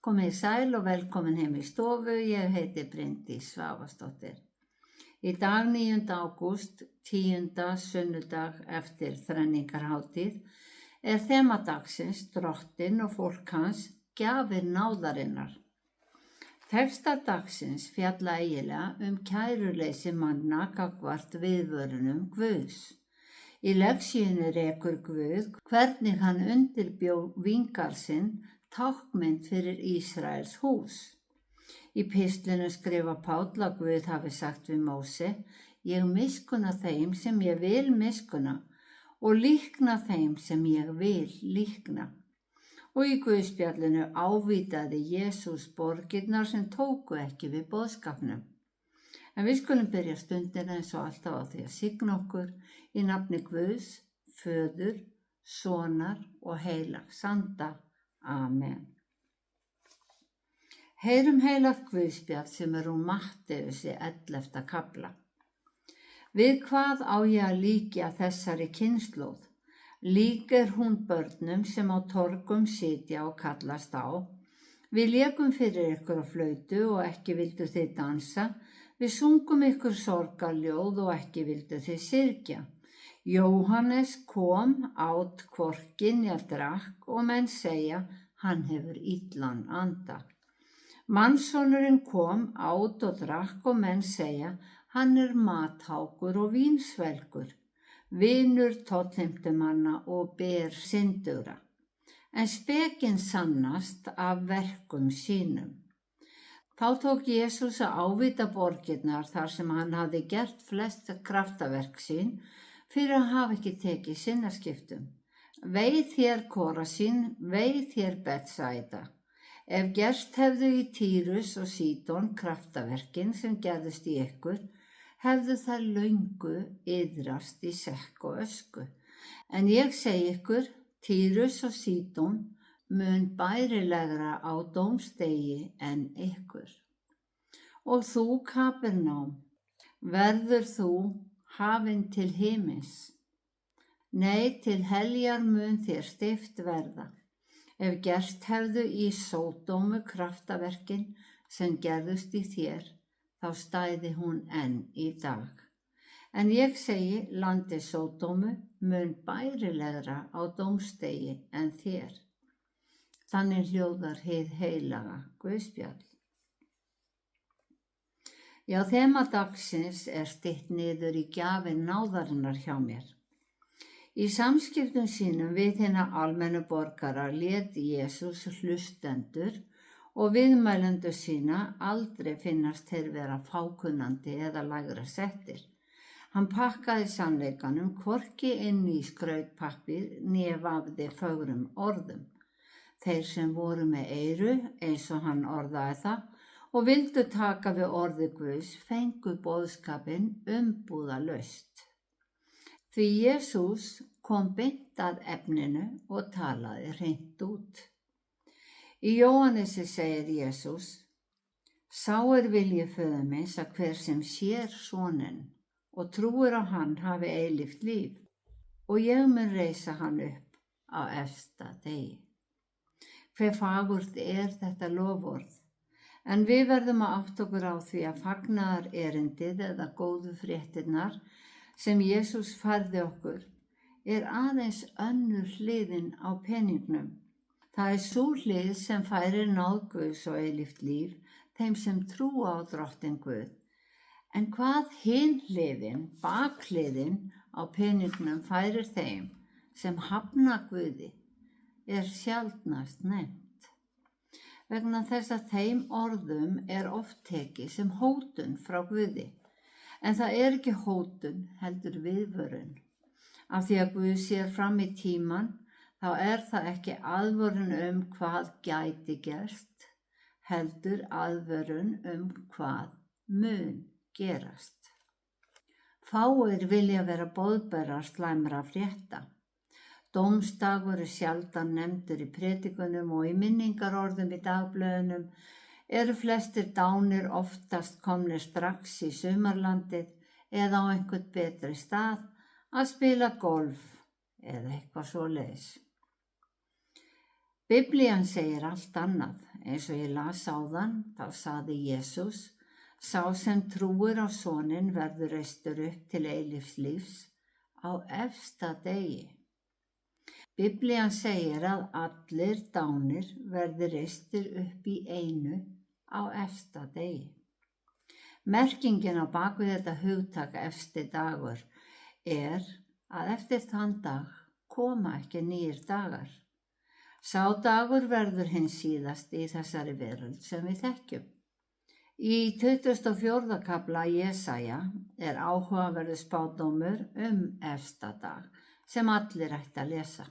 Komið sæl og velkomin heim í stofu, ég heiti Bryndís Svavarsdóttir. Í dag 9. ágúst, 10. sunnudag eftir þrenningarhátíð, er þema dagsins Drottinn og fólk hans, gjafir náðarinnar. Textar dagsins fjalla eiginlega kæruleysi manna gagnvart viðvörunum Guðs. Í leksíunni rekur Guð hvernig hann undirbjó vingar sinn tákmynd fyrir Ísraels hús. Í pistlinu skrifa Páll að Guð hafi sagt við Móse: Ég miskunna þeim sem ég vil miskunna og líkna þeim sem ég vil líkna. Og í Guðspjallinu ávítaði Jesús borgirnar sem tóku ekki við boðskapnum. En við skulum byrja stundina eins og alltaf á því að signa okkur í nafni Guðs, Föður, Sonar og Heilags Anda. Amen. Heyrum heilagt Guðspjall sem úr Matteusi 11. kafla. Við hvað á ég að líkja þessari kynslóð? Lík er hún börnum sem á torgum sitja og kallast á: Við lékum fyrir ykkur á flautu og ekki vildu þið dansa. Við sungum ykkur sorgarljóð og ekki vildu þið syrgja. Jóhannes kom, át hvorki né drakk og menn segja: Hann hefur illan anda. Mannssonurinn kom, át og drakk og menn segja: Hann er mathákur og vínsvelgur, vinur tollheimtumanna og ber syndugra. En spekin sannast af verkum sínum. Þá tók Jesús að ávíta borgirnar þar sem hann hafði gert flest kraftaverk sín fyrir að hafa ekki tekið sinnaskiptum. Vei þér Korasin, vei þér Betsaida. Ef gerst hefðu í Tírus og Sídon kraftaverkin sem gerðust í ykkur, hefðu þær löngu iðrast í sekk og ösku. En ég segi ykkur, Tírus og Sídon mun bærilegra á dómsdegi en ykkur. Og þú, Kapernám, verður þú hafin til himins? Nei, til heljar mun þér steypt verða. Ef gerst hefðu í Sódómu kraftaverkin sem gerðust í þér, þá stæði hún enn í dag. En ég segi, landi Sódómu mun bærilegra á dómsdegi en þér. Þannig hljóðar hið heilaga Guðspjall. Já, þema dagsins er stytt niður í gjafir náðarinnar hjá mér. Í samskiptum sínum við hina almennu borgara lét Jesús hlustendur og viðmælendur sína aldrei finnast þeir vera fákunnandi eða lægra settir. Hann pakkaði sannleikanum hvorki inn í skrautpappír né vafði fögrum orðum. Þeir sem voru með eyru, eins og hann orðaði það, og vildu taka við orði Guðs, fengu boðskapinn umbúðalaust. Því Jesús kom beint að efninu og talaði hreint út. Í Jóhannesi segir Jesús: Sá er vilji föður míns að hver sem sér soninn og trúir á hann hafi eilíft líf, og ég mun reisa hann upp á efsta degi. Hve fagurt er þetta loforð, en við verðum að átta okkur á því að fagnaðarerindið eða góðu fréttirnar sem Jesús færði okkur er aðeins önnur hliðin á peningnum. Það er sú hlið sem færir náð Guðs og eilíft líf þeim sem trúa á Drottinn Guð. En hvað hin hliðin, bakhliðin á peningnum færir þeim sem hafna Guði, er sjaldnast nefnt. Vegna þess að þeim orðum er oft tekið sem hótun frá Guði. En það er ekki hótun, heldur viðvörun. Af því að Guð sér fram í tíman, þá er það ekki aðvörun hvað gæti gerst, heldur aðvörun hvað mun gerast. Fáir vilja vera boðberar slæmra frétta. Dómsdagur er sjaldan nefndur í predikunum og í minningarorðum í dagblöðunum eru flestir dánir oftast komnir strax í sumarlandið eða á einhvern betri stað að spila golf eða eitthvað svoleiðis. Biblían segir allt annað. eins og ég las áðan, þá sagði Jesús, sá sem trúir á soninn verður reistur upp til eilífs lífs á efsta degi. Biblían segir að allir dánir verði reistir upp í einu á efsta degi. Merkingin á bakvið þetta hugtak efsti dagur er að eftir þann dag koma ekki nýir dagar. Sá dagur verður hinn síðasti í þessari veröld sem við þekkjum. Í 24. kafla Jesaja er áhugaverður spádómur efsta dag sem allir ætti að lesa.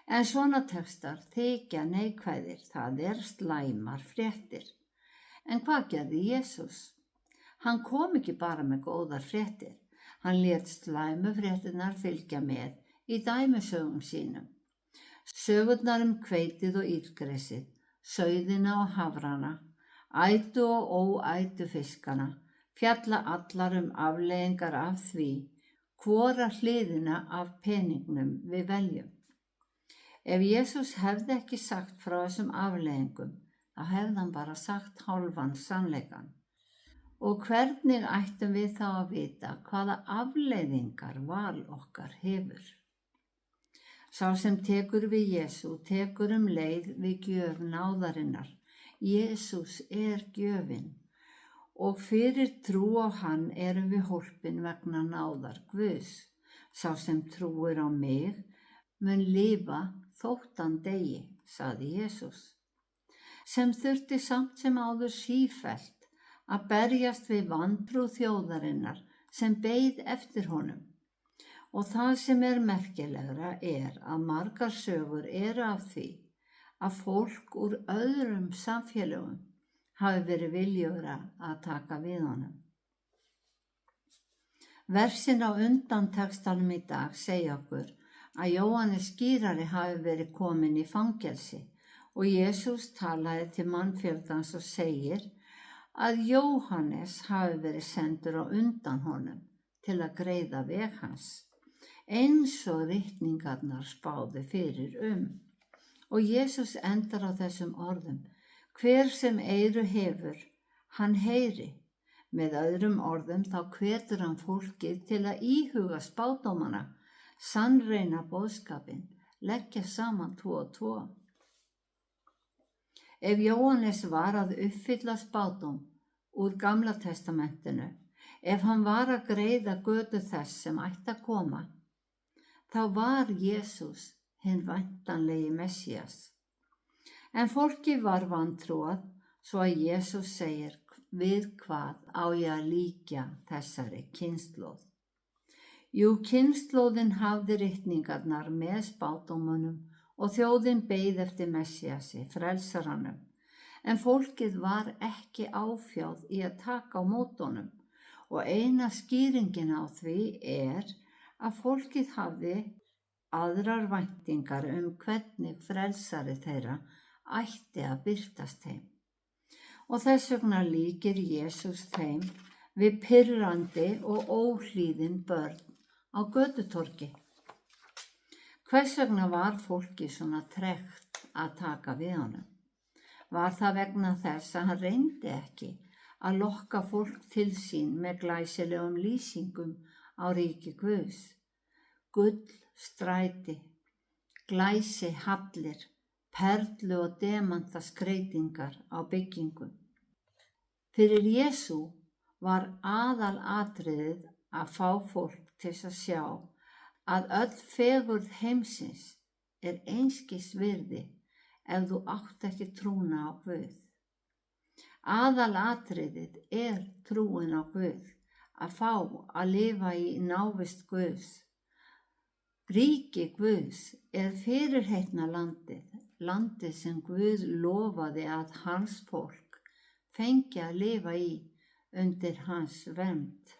En svona textar þykja neikvæðir, það slæmar fréttir. En hvað gerði Jesús? Hann kom ekki bara með góðar fréttir, hann lét slæmu fréttirnar fylgja með í dæmisögum sínum. Sögurnar hveitið og illgresið, sauðina og hafrana, ætu og óætu fiskana, fjalla allar afleiðingar af því, hvora hliðina af peningnum við veljum. Ef Jesús hefði ekki sagt frá þessum afleiðingum, þá hefði hann bara sagt hálfan sannleikann. Og hvernig ættum við þá að vita hvaða afleiðingar val okkar hefur? Sá sem tekur við Jesú tekur leið við gjöf náðarinnar. Jesús gjöfin og fyrir trú á hann erum við hólpin vegna náðar Guðs. Sá sem trúir á mig mun lifa þótt hann deyi, sagði Jesús. Sem þurfti samt sem áður sífellt að berjast við vantrú þjóðarinnar sem beið eftir honum. Og það sem merkilegra að margar sögur eru af því að fólk úr öðrum samfélögum hafi verið viljugra að taka við honum. Versin á undan textanum í dag segja okkur að Jóhannes skírari hafi verið kominn í fangelsi og Jesús talaði til mannfjöldans og segir að Jóhannes hafi verið sendur á undan honum til að greiða veg hans, eins og ritningarnar spáðu fyrir Og Jesús endar á þessum orðum, hver sem eyru hefur, hann heyri. Með öðrum orðum þá hvetur hann fólkið til að íhuga spádómana, sannreina boðskapinn, leggja saman 2 og 2. Ef Jóhannes var að uppfylla spádóm úr Gamla testamentinu, ef hann var að greiða götu þess sem ætti að koma, þá var Jesús hinn væntanlegi Messías. En fólki var vantrúað svo að Jesús segir við hvað á ég að líkja þessari kynslóð. Jú, kynslóðin hafði ritningarnar með spádómunum og þjóðin beið eftir Messíasi, frelsaranum. En fólkið var ekki áfjáð í að taka á mótunum og eina skýringin á því að fólkið hafði aðrar væntingar hvernig frelsari þeirra ætti að birtast þeim. Og þess vegna líkir Jesús þeim við pirrandi og óhlýðin börn á götutorgi. Hvers vegna var fólki svona tregt að taka við honum? Var það vegna þess að hann reyndi ekki að lokka fólk til sín með glæsilegum lýsingum á ríki Guðs? Gull, stræti, glæsi hallir, perlu og demanta skreytingar á byggingum. Fyrir Jesú var aðalatriðið að fá fólk til að sjá að öll fegurð heimsins einskis virði ef þú átt ekki trúna á Guð. Aðalatriðið trúin á Guð, að fá að lifa í návist Guðs. Ríki Guðs fyrirheitna landið sem Guð lofaði að hans fólk fengi að lifa í undir hans vernd.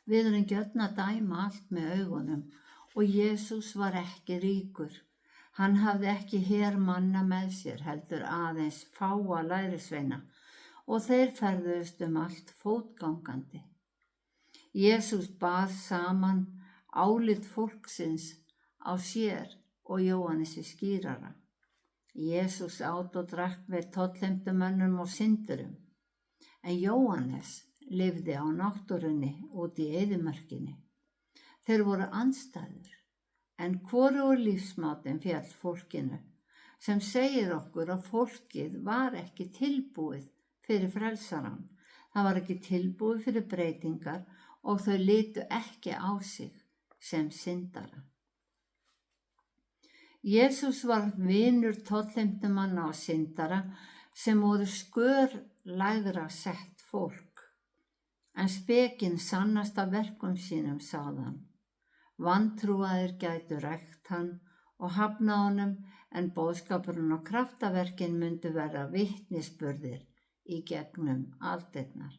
Við erum gjörn að dæma allt með augunum og Jesús var ekki ríkur. Hann hafði ekki her manna með sér, heldur aðeins fáa lærisveina og þeir ferðuðust allt fótgangandi. Jesús bað saman álit fólksins á sér og Jóhannesi skírara. Jesús át og drakk með tollheimtumönnum og syndurum, en Jóhannes lifði á náttúrunni út í eyðimörkinni. Þeir voru andstæður, en hvorugur lífsmátinn féll fólkinu, sem segir okkur að fólkið var ekki tilbúið fyrir frelsarann. Það var ekki tilbúið fyrir breytingar og þau litu ekki á sig sem syndara. Jesús var vinur tollheimtumanna og syndara sem voru skörlægra sett fólk, en spekinn sannast af verkum sínum, sagðan. Vantrúaðir gætu rækt hann og hafnað honum, en boðskapurinn og kraftaverkin myndu vera vitnisburðir í gegnum aldirnar.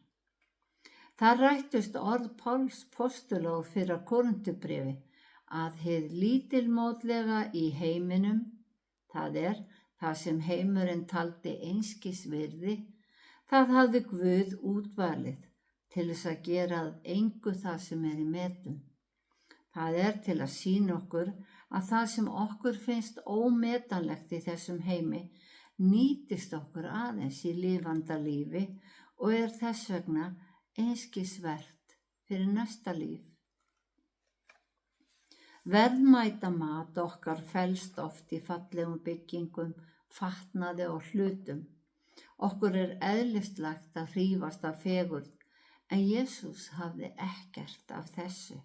Það rættust orð Páls postula úr fyrra Korinthubréfi að hið lítilmótlega í heiminum, það er það sem heimurinn taldi einskis virði, það hafði Guð útvalið til þess að gera að engu það sem er í metum. Það er til að sýna okkur að það sem okkur finnst ómetanlegt í þessum heimi nýtist okkur aðeins í lifanda lífi og er þess vegna einskis vert fyrir næsta líf. Verðmæta mat okkar felst oft í fallegum byggingum, fatnaði og hlutum. Okkur er eðlislægt að hrífast af fegurð, en Jesús hafði ekkert af þessu.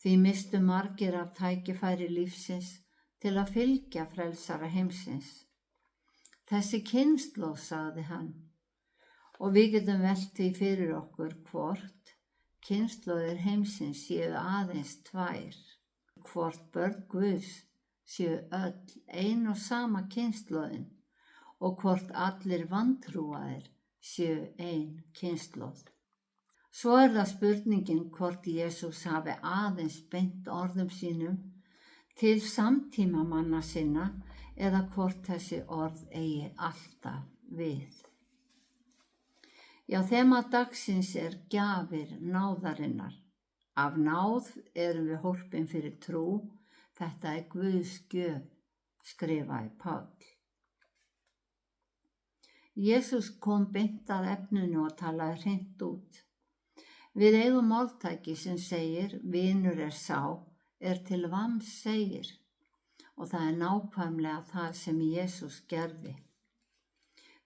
Því misstu margir af tækifæri lífsins til að fylgja frelsara heimsins. Þessi kynslóð, sagði hann, og við getum velt því fyrir okkur hvort kynslóðir heimsins séu aðeins tvær, hvort börn Guðs séu öll ein og sama kynslóðin og hvort allir vantrúaðir séu ein kynslóð. Svo er það spurningin hvort Jesús hafi aðeins beint orðum sínum til samtímamanna sinna eða hvort þessi orð eigi alltaf við. Já, þema dagsins er gjafir náðarinnar. Af náð erum við hólpin fyrir trú, þetta er Guðs gjöf, skrifaði Páll. Jesús kom beint að efninu og talaði hreint út. Við eigum máltæki sem segir, vinur er sá, er til vams segir, og það er nákvæmlega það sem Jesús gerði.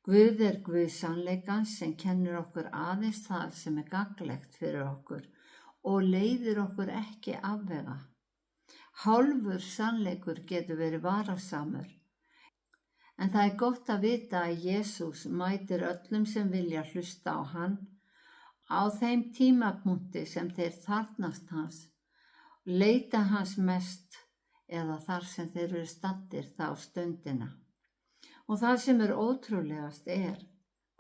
Guð er Guð sannleikans sem kennir okkur aðeins það sem er gagnlegt fyrir okkur og leiðir okkur ekki afvega. Hálfur sannleikur getur verið varasamur, en það er gott að vita að Jesús mætir öllum sem vilja hlusta á hann á þeim tímapunkti sem þeir þarfnast hans, leita hans mest eða þar sem þeir eru staddir þá stundina. Og það sem er ótrúlegast er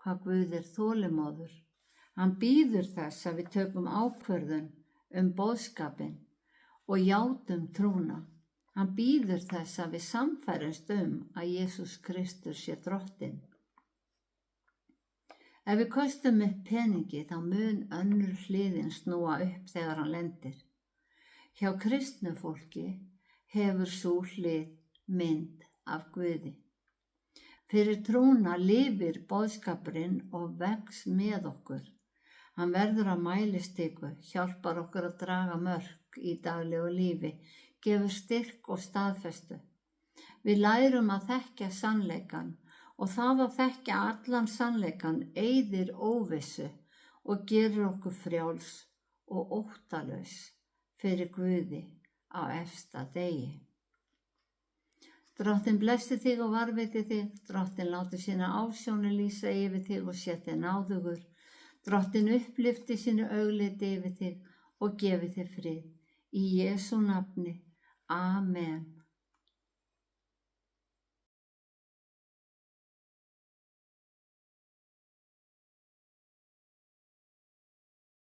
hvað Guð er þolinmóður. Hann bíður þess að við tökum ákvörðun boðskapinn og játum trúna. Hann bíður þess að við sannfærumst að Jesús Kristus sé drottinn. Ef við kostum upp peningi þá mun önnur hliðin snúa upp þegar hann lendir. Hjá kristnu fólki hefur sú hlið mynd af Guði. Fyrir trúna lifir boðskapurinn og vex með okkur. Hann verður að mælistiku, hjálpar okkur að draga mörk í daglegu lífi, gefur styrk og staðfestu. Við lærum að þekkja sannleikann og það að þekkja allan sannleikann eyðir óvissu og gerir okkur frjáls og óttalaus fyrir Guði á efsta degi. Drottinn blessi þig og varveiti þig, Drottinn láti sína ásjónu lýsa yfir þig og sé þig náðugur. Drottinn upplyfti sínu augliti yfir þig og gefi þig frið. Í Jesú nafni. Amen.